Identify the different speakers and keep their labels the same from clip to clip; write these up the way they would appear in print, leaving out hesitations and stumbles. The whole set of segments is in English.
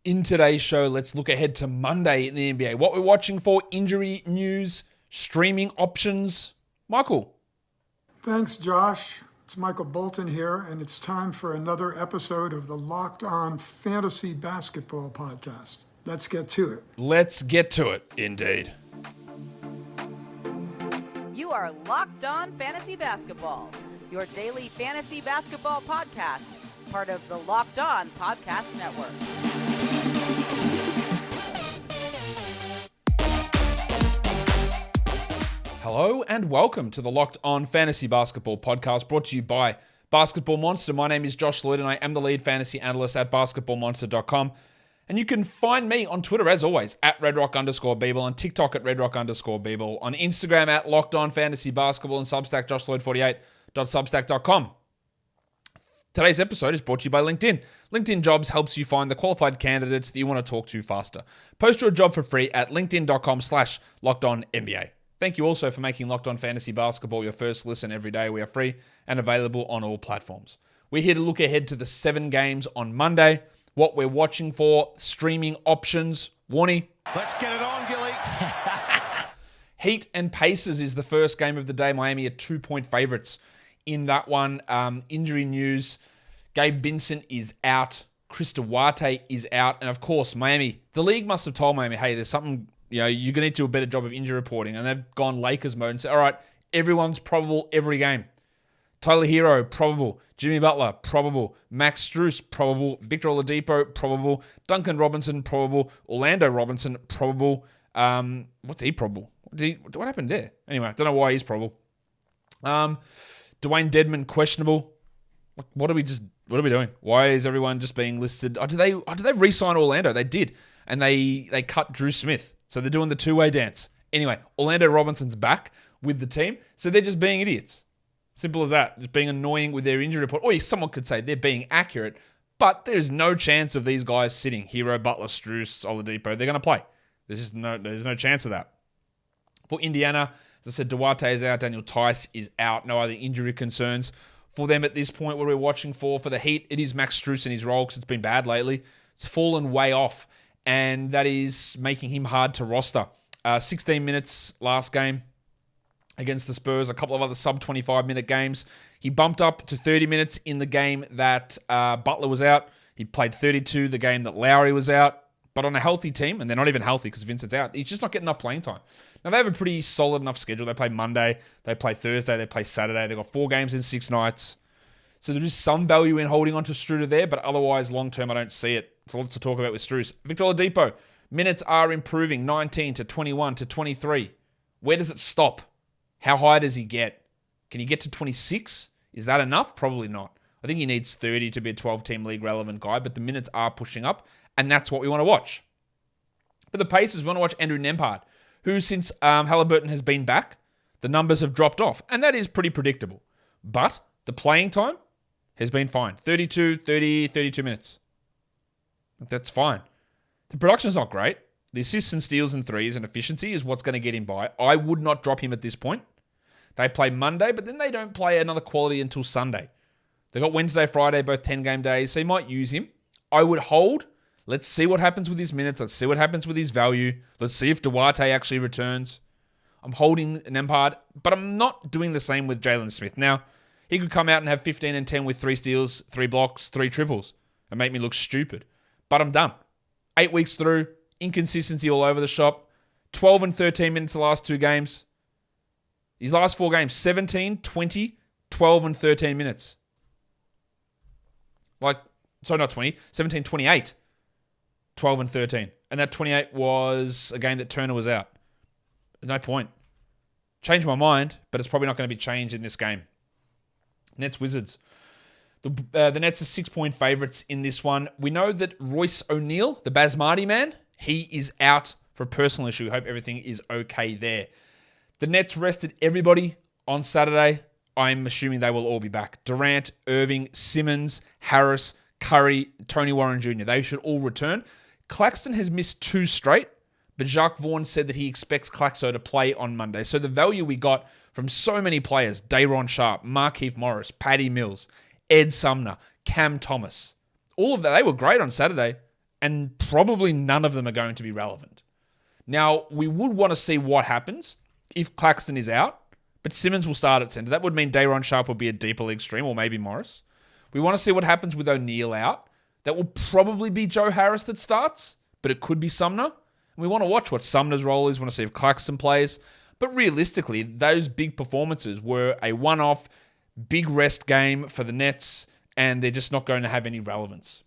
Speaker 1: In today's show, let's look ahead to Monday in the NBA. What we're watching for, injury news, streaming options. Michael.
Speaker 2: Thanks, Josh. It's Michael Bolton here, and it's time for another episode of the Locked On Fantasy Basketball Podcast. Let's get to it.
Speaker 1: Let's get to it, indeed.
Speaker 3: You are Locked On Fantasy Basketball, your daily fantasy basketball podcast, part of the Locked On Podcast Network.
Speaker 1: Hello and welcome to the Locked On Fantasy Basketball Podcast, brought to you by Basketball Monster. My name is Josh Lloyd and I am the lead fantasy analyst at basketballmonster.com. And you can find me on Twitter, as always, at redrock_Beeble, on TikTok at redrock_Beeble, on Instagram at Locked On Fantasy Basketball, and Substack, joshloyd48.substack.com. Today's episode is brought to you by LinkedIn. LinkedIn Jobs helps you find the qualified candidates that you want to talk to faster. Post your job for free at linkedin.com/LockedOnNBA. Thank you also for making Locked On Fantasy Basketball your first listen every day. We are free and available on all platforms. We're here to look ahead to the 7 games on Monday, what we're watching for, streaming options. Warnie.
Speaker 4: Let's get it on, Gilly.
Speaker 1: Heat and Pacers is the first game of the day. Miami are 2-point favorites in that one. Injury news. Gabe Vincent is out. Chris Duarte is out. And of course, Miami, the league must have told Miami, hey, there's something, you're going to need to do a better job of injury reporting. And they've gone Lakers mode and said, all right, everyone's probable every game. Tyler Hero, probable. Jimmy Butler, probable. Max Strus, probable. Victor Oladipo, probable. Duncan Robinson, probable. Orlando Robinson, probable. What's he probable? What happened there? Anyway, I don't know why he's probable. Dwayne Dedmon, questionable. What are we doing? Why is everyone just being listed? Did they re-sign Orlando? They did. And they cut Drew Smith. So they're doing the two-way dance. Anyway, Orlando Robinson's back with the team. So they're just being idiots. Simple as that. Just being annoying with their injury report. Or someone could say they're being accurate. But there's no chance of these guys sitting. Hero, Butler, Strus, Oladipo. They're going to play. There's no chance of that. For Indiana, as I said, Duarte is out. Daniel Tice is out. No other injury concerns for them at this point. What are we watching for? For the Heat, it is Max Strus in his role because it's been bad lately. It's fallen way off. And that is making him hard to roster. 16 minutes last game against the Spurs. A couple of other sub-25-minute games. He bumped up to 30 minutes in the game that Butler was out. He played 32 the game that Lowry was out. But on a healthy team, and they're not even healthy because Vincent's out, he's just not getting enough playing time. Now, they have a pretty solid enough schedule. They play Monday, they play Thursday, they play Saturday. They've got 4 games in 6 nights. So there is some value in holding on to Struder there, but otherwise, long-term, I don't see it. It's a lot to talk about with Strus. Victor Oladipo, minutes are improving, 19 to 21 to 23. Where does it stop? How high does he get? Can he get to 26? Is that enough? Probably not. I think he needs 30 to be a 12-team league relevant guy, but the minutes are pushing up, and that's what we want to watch. For the Pacers, we want to watch Andrew Nembhard, who since Halliburton has been back, the numbers have dropped off, and that is pretty predictable. But the playing time has been fine. 32 minutes. That's fine. The production's not great. The assists and steals and threes and efficiency is what's going to get him by. I would not drop him at this point. They play Monday, but then they don't play another quality until Sunday. They got Wednesday, Friday, both 10-game days, so you might use him. I would hold. Let's see what happens with his minutes. Let's see what happens with his value. Let's see if Duarte actually returns. I'm holding Nembhard, but I'm not doing the same with Jalen Smith. Now, he could come out and have 15 and 10 with 3 steals, 3 blocks, 3 triples and make me look stupid. But I'm done. 8 weeks through, inconsistency all over the shop. 12 and 13 minutes the last 2 games. His last 4 games, 17, 20, 12 and 13 minutes. Not 20, 17, 28, 12 and 13. And that 28 was a game that Turner was out. No point. Changed my mind, but it's probably not going to be changed in this game. Nets Wizards. The Nets are 6-point favorites in this one. We know that Royce O'Neal, the Basmati man, he is out for a personal issue. Hope everything is okay there. The Nets rested everybody on Saturday. I'm assuming they will all be back. Durant, Irving, Simmons, Harris, Curry, Tony Warren Jr. They should all return. Claxton has missed 2 straight, but Jacques Vaughn said that he expects Claxo to play on Monday. So the value we got from so many players, Day'Ron Sharpe, Markieff Morris, Patty Mills, Ed Sumner, Cam Thomas, all of that, they were great on Saturday. and probably none of them are going to be relevant. Now, we would want to see what happens if Claxton is out, but Simmons will start at center. That would mean Day'Ron Sharpe will be a deeper league stream, or maybe Morris. We want to see what happens with O'Neal out. That will probably be Joe Harris that starts, but it could be Sumner. And we want to watch what Sumner's role is. We want to see if Claxton plays. But realistically, those big performances were a one-off, big rest game for the Nets, and they're just not going to have any relevance.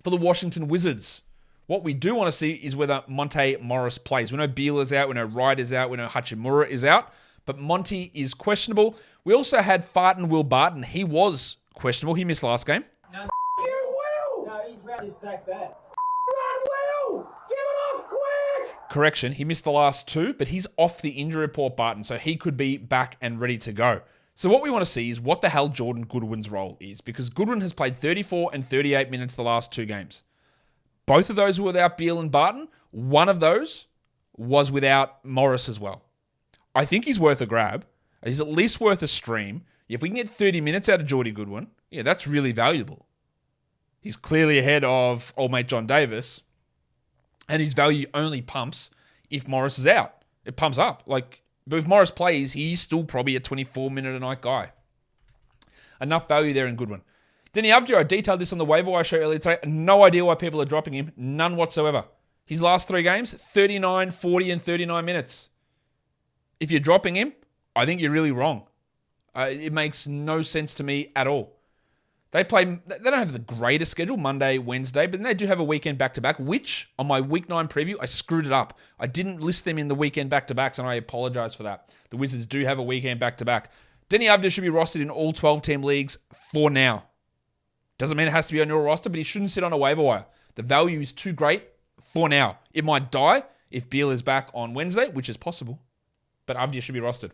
Speaker 1: For the Washington Wizards, what we do want to see is whether Monte Morris plays. We know Beal is out, we know Wright is out, we know Hachimura is out, but Monty is questionable. We also had Farton Will Barton. He was questionable. He missed last game.
Speaker 4: No, you will! No, he's ready to sack that. Run, Will! Give it off quick!
Speaker 1: Correction, he missed the last two, but he's off the injury report, Barton, so he could be back and ready to go. So what we want to see is what the hell Jordan Goodwin's role is, because Goodwin has played 34 and 38 minutes the last two games. Both of those were without Beal and Barton. One of those was without Morris as well. I think he's worth a grab. He's at least worth a stream. If we can get 30 minutes out of Jordy Goodwin, yeah, that's really valuable. He's clearly ahead of old mate John Davis, and his value only pumps if Morris is out. It pumps up. But if Morris plays, he's still probably a 24-minute-a-night guy. Enough value there in Goodwin. Denny Avdija, I detailed this on the waiver wire show earlier today. No idea why people are dropping him. None whatsoever. His last three games, 39, 40, and 39 minutes. If you're dropping him, I think you're really wrong. It makes no sense to me at all. They don't have the greatest schedule, Monday, Wednesday, but then they do have a weekend back-to-back, which, on my Week 9 preview, I screwed it up. I didn't list them in the weekend back-to-backs, and I apologize for that. The Wizards do have a weekend back-to-back. Denny Avdija should be rostered in all 12-team leagues for now. Doesn't mean it has to be on your roster, but he shouldn't sit on a waiver wire. The value is too great for now. It might die if Beal is back on Wednesday, which is possible, but Avdija should be rostered.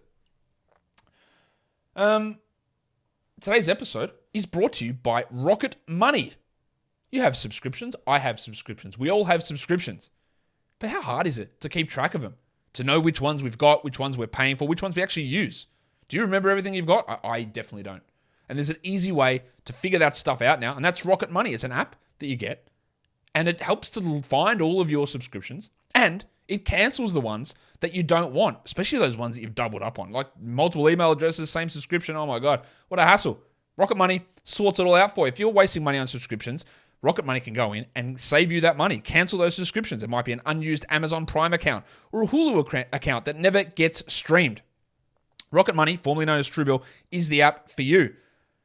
Speaker 1: Today's episode is brought to you by Rocket Money. You have subscriptions. I have subscriptions. We all have subscriptions. But how hard is it to keep track of them? To know which ones we've got, which ones we're paying for, which ones we actually use? Do you remember everything you've got? I definitely don't. And there's an easy way to figure that stuff out now, and that's Rocket Money. It's an app that you get, and it helps to find all of your subscriptions, and it cancels the ones that you don't want, especially those ones that you've doubled up on, like multiple email addresses, same subscription. Oh my God, what a hassle. Rocket Money sorts it all out for you. If you're wasting money on subscriptions, Rocket Money can go in and save you that money. Cancel those subscriptions. It might be an unused Amazon Prime account or a Hulu account that never gets streamed. Rocket Money, formerly known as Truebill, is the app for you.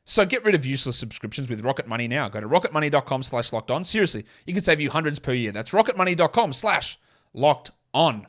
Speaker 1: So get rid of useless subscriptions with Rocket Money now. Go to rocketmoney.com/lockedon. Seriously, you can save you hundreds per year. That's rocketmoney.com/lockedon.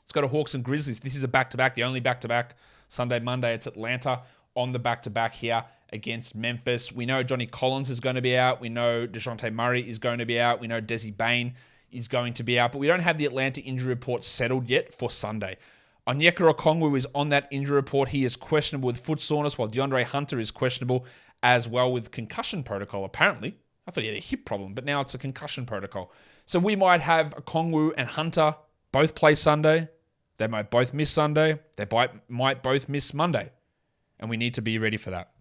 Speaker 1: Let's go to Hawks and Grizzlies. This is a back-to-back, the only back-to-back. Sunday, Monday, it's Atlanta on the back-to-back here against Memphis. We know Johnny Collins is going to be out. We know DeJounte Murray is going to be out. We know Desi Bain is going to be out. But we don't have the Atlanta injury report settled yet for Sunday. Onyeka Okongwu is on that injury report. He is questionable with foot soreness, while DeAndre Hunter is questionable as well with concussion protocol, apparently. I thought he had a hip problem, but now it's a concussion protocol. So we might have Okongwu and Hunter both play Sunday. They might both miss Sunday. They might both miss Monday. And we need to be ready for that.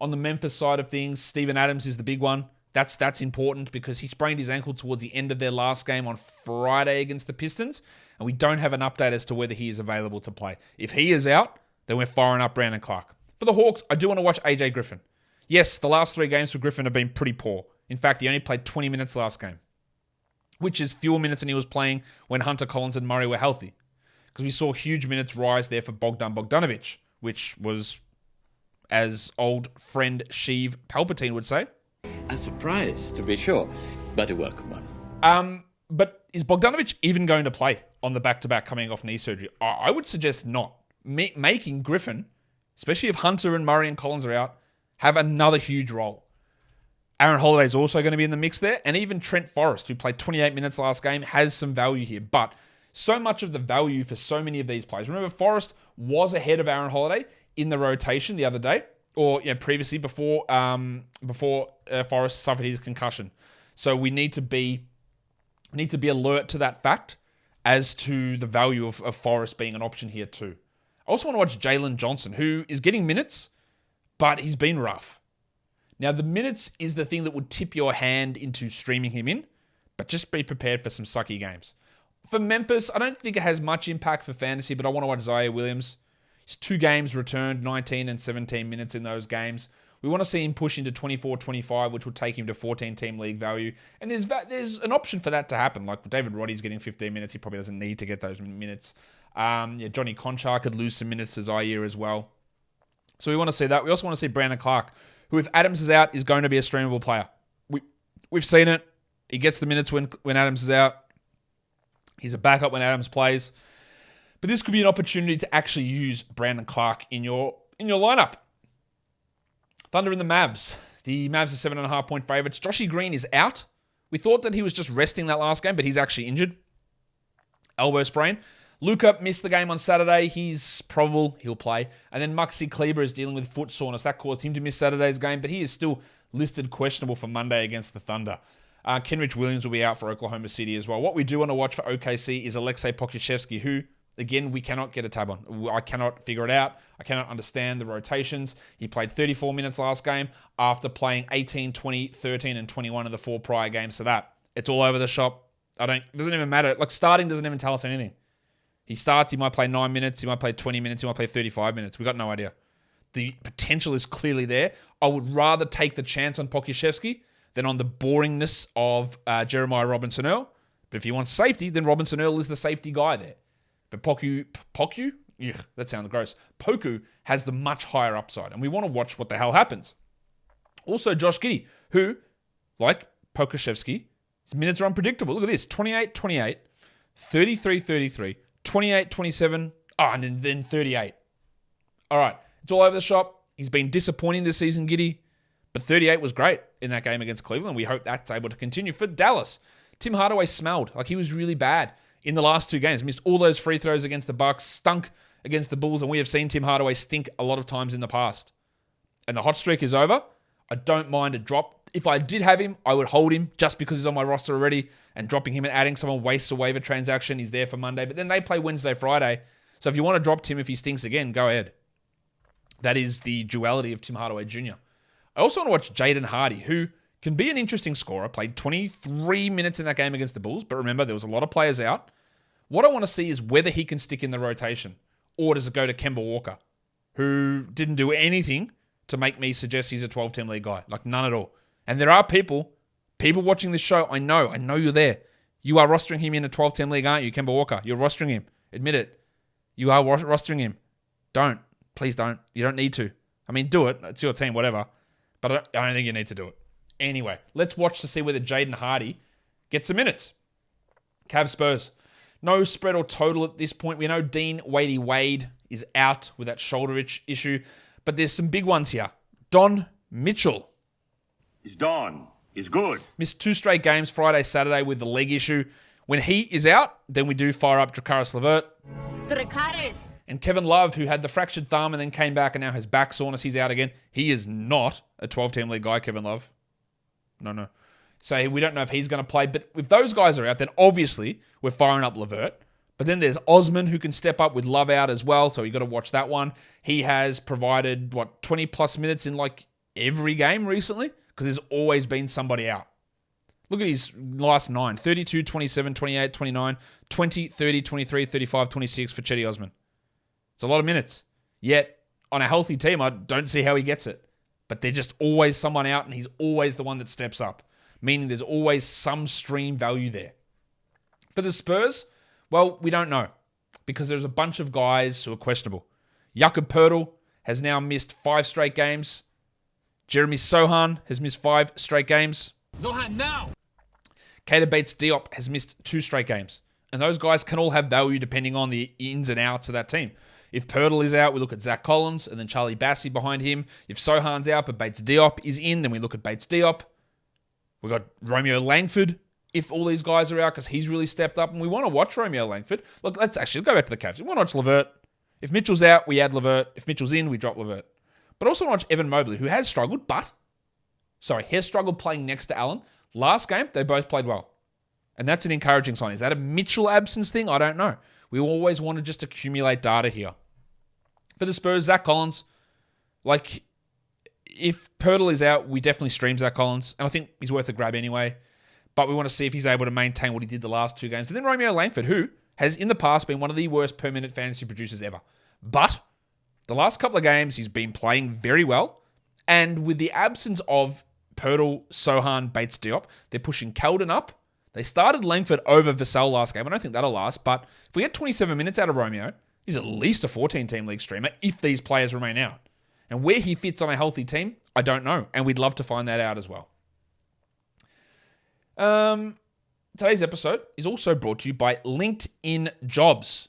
Speaker 1: On the Memphis side of things, Steven Adams is the big one. That's important because he sprained his ankle towards the end of their last game on Friday against the Pistons, and we don't have an update as to whether he is available to play. If he is out, then we're firing up Brandon Clark. For the Hawks, I do want to watch AJ Griffin. Yes, the last three games for Griffin have been pretty poor. In fact, he only played 20 minutes last game, which is fewer minutes than he was playing when Hunter, Collins, and Murray were healthy. Because we saw huge minutes rise there for Bogdan Bogdanovic, which was, as old friend Sheev Palpatine would say,
Speaker 5: a surprise, to be sure, but a welcome one.
Speaker 1: But is Bogdanovic even going to play on the back-to-back coming off knee surgery? I would suggest not. Making Griffin, especially if Hunter and Murray and Collins are out, have another huge role. Aaron Holiday is also going to be in the mix there, and even Trent Forrest, who played 28 minutes last game, has some value here. But so much of the value for so many of these players. Remember, Forrest was ahead of Aaron Holiday in the rotation the other day, or previously before Forrest suffered his concussion. So we need to be alert to that fact as to the value of Forrest being an option here too. I also want to watch Jalen Johnson, who is getting minutes, but he's been rough. Now, the minutes is the thing that would tip your hand into streaming him in, but just be prepared for some sucky games. For Memphis, I don't think it has much impact for fantasy, but I want to watch Ziaire Williams. He's 2 games returned, 19 and 17 minutes in those games. We want to see him push into 24-25, which will take him to 14-team league value. And there's an option for that to happen. Like David Roddy's getting 15 minutes. He probably doesn't need to get those minutes. Johnny Conchar could lose some minutes to Ziaire as well. So we want to see that. We also want to see Brandon Clark, who, if Adams is out, is going to be a streamable player. We've seen it. He gets the minutes when Adams is out. He's a backup when Adams plays. But this could be an opportunity to actually use Brandon Clark in your lineup. Thunder and the Mavs. The Mavs are 7.5-point favorites. Joshy Green is out. We thought that he was just resting that last game, but he's actually injured. Elbow sprain. Luka missed the game on Saturday. He's probable he'll play. And then Maxi Kleber is dealing with foot soreness. That caused him to miss Saturday's game, but he is still listed questionable for Monday against the Thunder. Kenrich Williams will be out for Oklahoma City as well. What we do want to watch for OKC is Alexei Pokusevski, who, again, we cannot get a tab on. I cannot figure it out. I cannot understand the rotations. He played 34 minutes last game after playing 18, 20, 13, and 21 of the 4 prior games. So it's all over the shop. It doesn't even matter. Like, starting doesn't even tell us anything. He starts, he might play 9 minutes, he might play 20 minutes, he might play 35 minutes. We got no idea. The potential is clearly there. I would rather take the chance on Pokusevski than on the boringness of Jeremiah Robinson-Earl. But if you want safety, then Robinson-Earl is the safety guy there. But Poku? Ugh, that sounds gross. Poku has the much higher upside, and we want to watch what the hell happens. Also, Josh Giddey, who, like Pokusevski, his minutes are unpredictable. Look at this, 28-28, 33-33, 28-27, and then 38. All right, it's all over the shop. He's been disappointing this season, Giddey, but 38 was great in that game against Cleveland. We hope that's able to continue. For Dallas, Tim Hardaway smelled like he was really bad in the last 2 games. Missed all those free throws against the Bucks, stunk against the Bulls, and we have seen Tim Hardaway stink a lot of times in the past. And the hot streak is over. I don't mind a drop. If I did have him, I would hold him just because he's on my roster already, and dropping him and adding someone wastes a waiver transaction. He's there for Monday, but then they play Wednesday, Friday. So if you want to drop Tim if he stinks again, go ahead. That is the duality of Tim Hardaway Jr. I also want to watch Jaden Hardy, who can be an interesting scorer. Played 23 minutes in that game against the Bulls, but remember, there was a lot of players out. What I want to see is whether he can stick in the rotation, or does it go to Kemba Walker, who didn't do anything to make me suggest he's a 12-team league guy. Like, none at all. And there are people watching this show. I know you're there. You are rostering him in a 12-team league, aren't you, Kemba Walker? You're rostering him. Admit it. You are rostering him. Don't. Please don't. You don't need to. I mean, do it. It's your team, whatever. But I don't think you need to do it. Anyway, let's watch to see whether Jaden Hardy gets some minutes. Cavs Spurs. No spread or total at this point. We know Dean Wade is out with that shoulder issue, but there's some big ones here. Don Mitchell.
Speaker 6: He's Don. He's good.
Speaker 1: Missed 2 straight games, Friday, Saturday, with the leg issue. When he is out, then we do fire up Dracaris LeVert. And Kevin Love, who had the fractured thumb and then came back and now has back soreness, he's out again. He is not a 12-team league guy, Kevin Love. No. So we don't know if he's going to play. But if those guys are out, then obviously we're firing up LeVert. But then there's Osman, who can step up with Love out as well. So you got to watch that one. He has provided, 20-plus minutes in like every game recently? Because there's always been somebody out. Look at his last 9. 32, 27, 28, 29, 20, 30, 23, 35, 26 for Chetty Osman. It's a lot of minutes. Yet, on a healthy team, I don't see how he gets it. But there's just always someone out, and he's always the one that steps up. Meaning there's always some stream value there. For the Spurs, well, we don't know. Because there's a bunch of guys who are questionable. Jakob Poeltl has now missed 5 straight games. Jeremy Sohan has missed 5 straight games.
Speaker 7: Zohan now!
Speaker 1: Keita Bates-Diop has missed 2 straight games. And those guys can all have value depending on the ins and outs of that team. If Poeltl is out, we look at Zach Collins and then Charlie Bassey behind him. If Sohan's out but Bates-Diop is in, then we look at Bates-Diop. We've got Romeo Langford if all these guys are out because he's really stepped up and we want to watch Romeo Langford. Look, let's actually go back to the Cavs. We want to watch LeVert. If Mitchell's out, we add LeVert. If Mitchell's in, we drop LeVert. But also watch Evan Mobley, who has struggled, has struggled playing next to Allen. Last game, they both played well. And that's an encouraging sign. Is that a Mitchell absence thing? I don't know. We always want to just accumulate data here. For the Spurs, Zach Collins, if Pirtle is out, we definitely stream Zach Collins, and I think he's worth a grab anyway. But we want to see if he's able to maintain what he did the last 2 games. And then Romeo Langford, who has in the past been one of the worst per-minute fantasy producers ever. But the last couple of games, he's been playing very well. And with the absence of Pirtle, Sohan, Bates, Diop, they're pushing Keldon up. They started Langford over Vassell last game. I don't think that'll last. But if we get 27 minutes out of Romeo, he's at least a 14-team league streamer if these players remain out. And where he fits on a healthy team, I don't know. And we'd love to find that out as well. Today's episode is also brought to you by LinkedIn Jobs.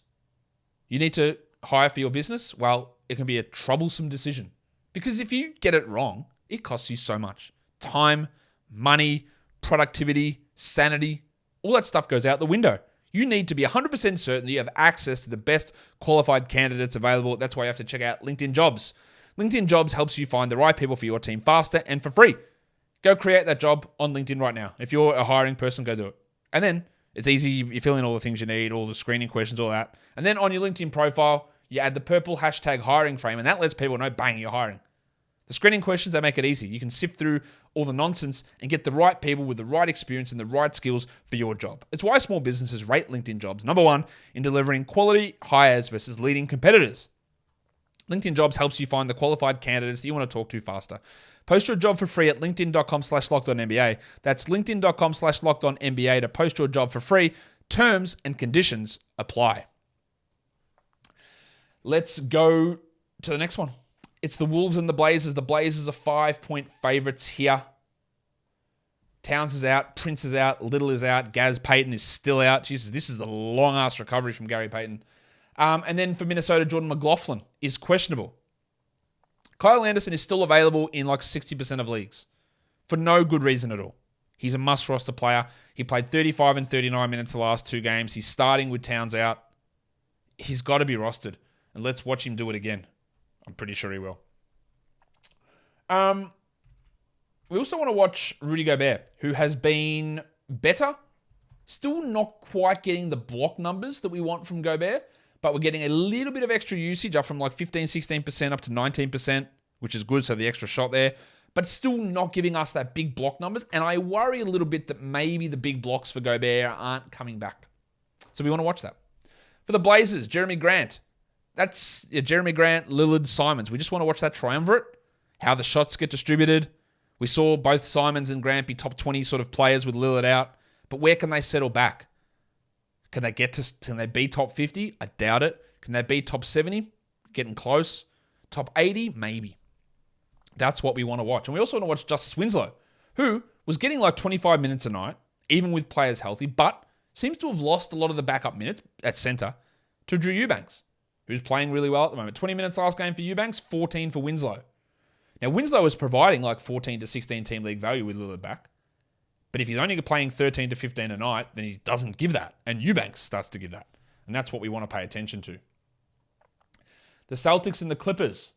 Speaker 1: You need to hire for your business? Well, it can be a troublesome decision because if you get it wrong, it costs you so much. Time, money, productivity, sanity, all that stuff goes out the window. You need to be 100% certain that you have access to the best qualified candidates available. That's why you have to check out LinkedIn Jobs. LinkedIn Jobs helps you find the right people for your team faster and for free. Go create that job on LinkedIn right now. If you're a hiring person, go do it. And then it's easy. You fill in all the things you need, all the screening questions, all that. And then on your LinkedIn profile, you add the purple hashtag hiring frame, and that lets people know, bang, you're hiring. The screening questions, they make it easy. You can sift through all the nonsense and get the right people with the right experience and the right skills for your job. It's why small businesses rate LinkedIn Jobs number 1 in delivering quality hires versus leading competitors. LinkedIn Jobs helps you find the qualified candidates that you want to talk to faster. Post your job for free at linkedin.com/lockedonnba. That's linkedin.com/lockedonnba to post your job for free. Terms and conditions apply. Let's go to the next one. It's the Wolves and the Blazers. The Blazers are 5-point favorites here. Towns is out. Prince is out. Little is out. Gaz Payton is still out. Jesus, this is the long-ass recovery from Gary Payton. And then for Minnesota, Jordan McLaughlin is questionable. Kyle Anderson is still available in like 60% of leagues for no good reason at all. He's a must-roster player. He played 35 and 39 minutes the last 2 games. He's starting with Towns out. He's got to be rostered. And let's watch him do it again. I'm pretty sure he will. We also want to watch Rudy Gobert, who has been better. Still not quite getting the block numbers that we want from Gobert, but we're getting a little bit of extra usage, up from like 15, 16% up to 19%, which is good, so the extra shot there. But still not giving us that big block numbers, and I worry a little bit that maybe the big blocks for Gobert aren't coming back. So we want to watch that. For the Blazers, Jeremy Grant. That's Jeremy Grant, Lillard, Simons. We just want to watch that triumvirate, how the shots get distributed. We saw both Simons and Grant be top 20 sort of players with Lillard out, but where can they settle back? Can they be top 50? I doubt it. Can they be top 70? Getting close. Top 80? Maybe. That's what we want to watch. And we also want to watch Justice Winslow, who was getting like 25 minutes a night, even with players healthy, but seems to have lost a lot of the backup minutes at center to Drew Eubanks, who's playing really well at the moment. 20 minutes last game for Eubanks, 14 for Winslow. Now, Winslow is providing like 14 to 16 team league value with Lillard back. But if he's only playing 13 to 15 a night, then he doesn't give that. And Eubanks starts to give that. And that's what we want to pay attention to. The Celtics and the Clippers.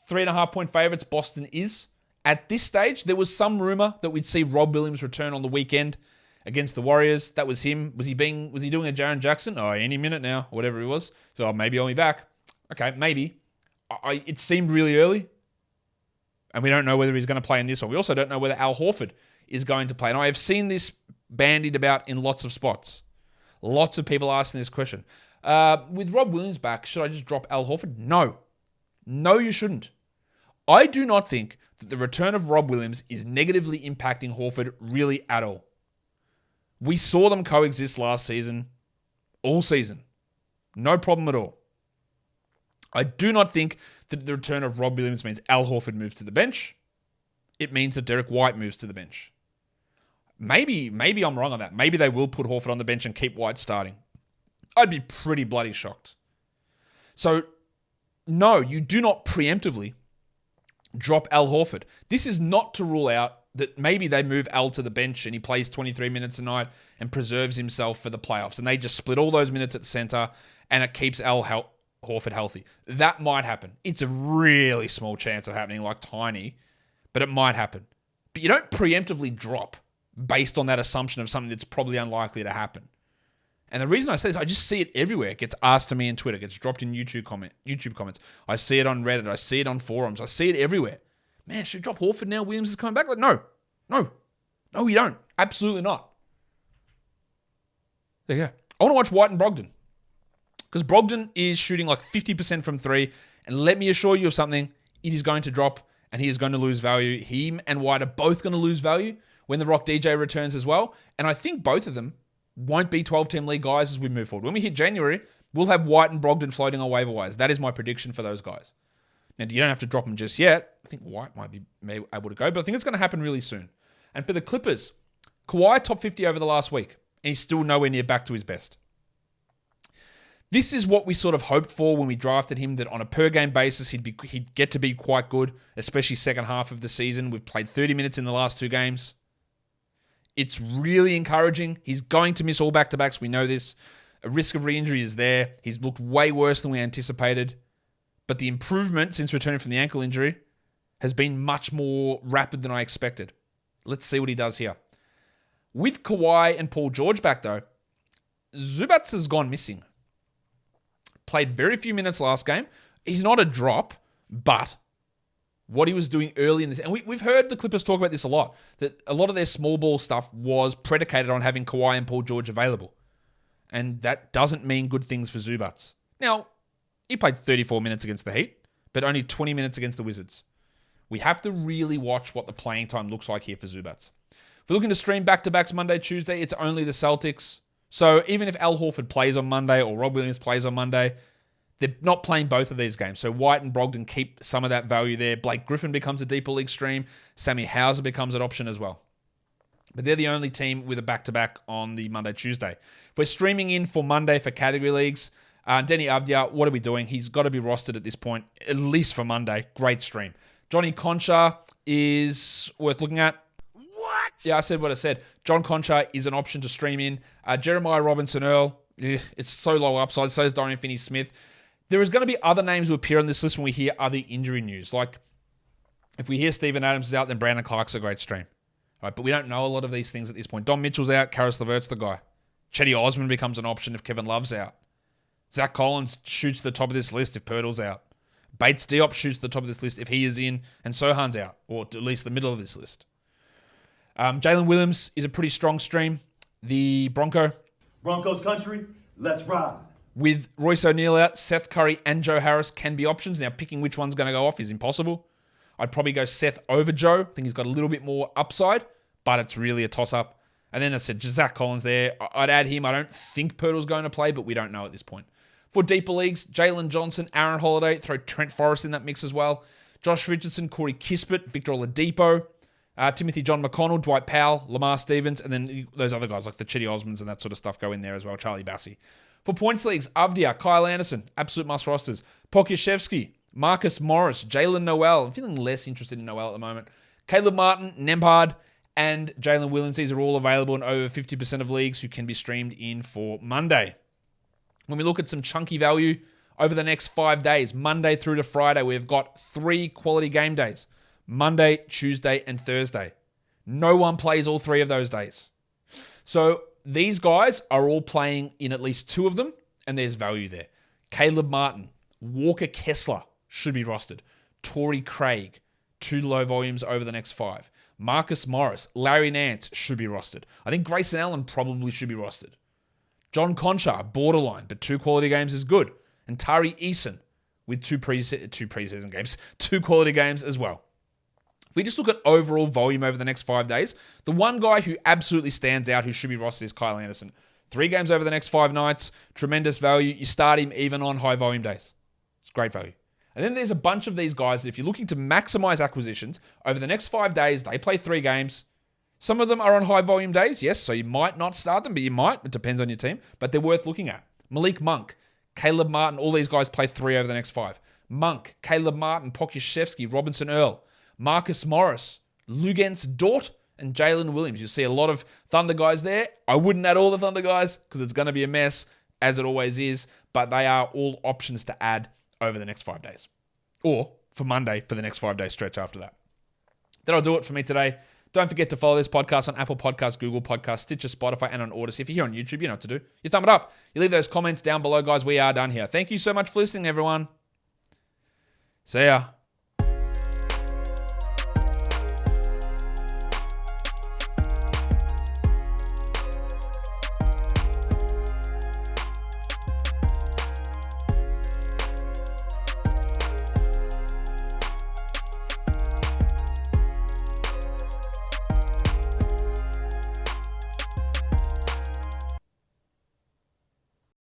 Speaker 1: 3.5-point favorites, Boston is. At this stage, there was some rumor that we'd see Rob Williams return on the weekend against the Warriors. That was him. Was he doing a Jaren Jackson? Oh, any minute now, whatever it was. So maybe I'll be back. Okay, maybe. It seemed really early. And we don't know whether he's going to play in this one. We also don't know whether Al Horford is going to play. And I have seen this bandied about in lots of spots. Lots of people asking this question. With Rob Williams back, should I just drop Al Horford? No. No, you shouldn't. I do not think that the return of Rob Williams is negatively impacting Horford really at all. We saw them coexist last season, all season. No problem at all. I do not think that the return of Rob Williams means Al Horford moves to the bench. It means that Derek White moves to the bench. Maybe I'm wrong on that. Maybe they will put Horford on the bench and keep White starting. I'd be pretty bloody shocked. So, no, you do not preemptively drop Al Horford. This is not to rule out that maybe they move Al to the bench and he plays 23 minutes a night and preserves himself for the playoffs. And they just split all those minutes at center and it keeps Al Horford healthy. That might happen. It's a really small chance of happening, like tiny, but it might happen. But you don't preemptively drop based on that assumption of something that's probably unlikely to happen. And the reason I say this, I just see it everywhere. It gets asked to me in Twitter. It gets dropped in YouTube comments. I see it on Reddit. I see it on forums. I see it everywhere. man, should we drop Horford now? Williams is coming back. Like, no, you don't. Absolutely not. There you go. I want to watch White and Brogdon because Brogdon is shooting like 50% from three. And let me assure you of something, it is going to drop and he is going to lose value. Him and White are both going to lose value when the Rock DJ returns as well. And I think both of them won't be 12-team league guys as we move forward. When we hit January, we'll have White and Brogdon floating on waiver wires. That is my prediction for those guys. Now, you don't have to drop them just yet. I think White might be able to go, but I think it's going to happen really soon. And for the Clippers, Kawhi top 50 over the last week, and he's still nowhere near back to his best. This is what we sort of hoped for when we drafted him, that on a per-game basis, he'd get to be quite good, especially second half of the season. We've played 30 minutes in the last 2 games. It's really encouraging. He's going to miss all back-to-backs. We know this. A risk of re-injury is there. He's looked way worse than we anticipated. But the improvement since returning from the ankle injury has been much more rapid than I expected. Let's see what he does here. With Kawhi and Paul George back, though, Zubats has gone missing. Played very few minutes last game. He's not a drop, but what he was doing early in this... And we've heard the Clippers talk about this a lot, that a lot of their small ball stuff was predicated on having Kawhi and Paul George available. And that doesn't mean good things for Zubats. Now, he played 34 minutes against the Heat, but only 20 minutes against the Wizards. We have to really watch what the playing time looks like here for Zubats. If we're looking to stream back-to-backs Monday, Tuesday, it's only the Celtics. So even if Al Horford plays on Monday or Rob Williams plays on Monday, they're not playing both of these games. So White and Brogdon keep some of that value there. Blake Griffin becomes a deeper league stream. Sammy Hauser becomes an option as well. But they're the only team with a back-to-back on the Monday, Tuesday. If we're streaming in for Monday for category leagues, Denny Avdia, what are we doing? He's got to be rostered at this point, at least for Monday. Great stream. Johnny Concha is worth looking at. What? Yeah, I said what I said. John Concha is an option to stream in. Jeremiah Robinson-Earl, it's so low upside. So is Dorian Finney-Smith. There is going to be other names who appear on this list when we hear other injury news. Like, if we hear Steven Adams is out, then Brandon Clark's a great stream. All right, but we don't know a lot of these things at this point. Don Mitchell's out. Karis LeVert's the guy. Chetty Osman becomes an option if Kevin Love's out. Zach Collins shoots to the top of this list if Pirtle's out. Bates Diop shoots to the top of this list if he is in and Sohan's out, or at least the middle of this list. Jalen Williams is a pretty strong stream. The
Speaker 7: Broncos country, let's ride.
Speaker 1: With Royce O'Neal out, Seth Curry and Joe Harris can be options. Now, picking which one's going to go off is impossible. I'd probably go Seth over Joe. I think he's got a little bit more upside, but it's really a toss-up. And then I said, Zach Collins there. I'd add him. I don't think Pirtle's going to play, but we don't know at this point. For deeper leagues, Jalen Johnson, Aaron Holiday, throw Trent Forrest in that mix as well. Josh Richardson, Corey Kispert, Victor Oladipo, Timothy John McConnell, Dwight Powell, Lamar Stevens, and then those other guys like the Chetty Osmonds and that sort of stuff go in there as well. Charlie Bassey. For points leagues, Avdia, Kyle Anderson, absolute must rosters. Pokuševski, Marcus Morris, Jalen Noel. I'm feeling less interested in Noel at the moment. Caleb Martin, Nembhard, and Jalen Williams. These are all available in over 50% of leagues who can be streamed in for Monday. When we look at some chunky value over the next 5 days, Monday through to Friday, we've got 3 quality game days. Monday, Tuesday, and Thursday. No one plays all 3 of those days. So these guys are all playing in at least 2 of them, and there's value there. Caleb Martin, Walker Kessler should be rostered. Torrey Craig, 2 low volumes over the next 5. Marcus Morris, Larry Nance should be rostered. I think Grayson Allen probably should be rostered. John Concha, borderline, but 2 quality games is good. And Tari Eason with 2 preseason games, 2 quality games as well. If we just look at overall volume over the next 5 days, the one guy who absolutely stands out who should be rostered is Kyle Anderson. 3 games over the next 5 nights, tremendous value. You start him even on high volume days. It's great value. And then there's a bunch of these guys that if you're looking to maximize acquisitions, over the next 5 days, they play 3 games. Some of them are on high volume days, yes, so you might not start them, but you might. It depends on your team, but they're worth looking at. Malik Monk, Caleb Martin, all these guys play 3 over the next 5. Monk, Caleb Martin, Pokuševski, Robinson Earl, Marcus Morris, Luguentz Dort, and Jalen Williams. You'll see a lot of Thunder guys there. I wouldn't add all the Thunder guys because it's going to be a mess, as it always is, but they are all options to add over the next 5 days. Or for Monday for the next 5-day stretch after that. That'll do it for me today. Don't forget to follow this podcast on Apple Podcasts, Google Podcasts, Stitcher, Spotify, and on Odyssey. If you're here on YouTube, you know what to do. You thumb it up. You leave those comments down below, guys. We are done here. Thank you so much for listening, everyone. See ya.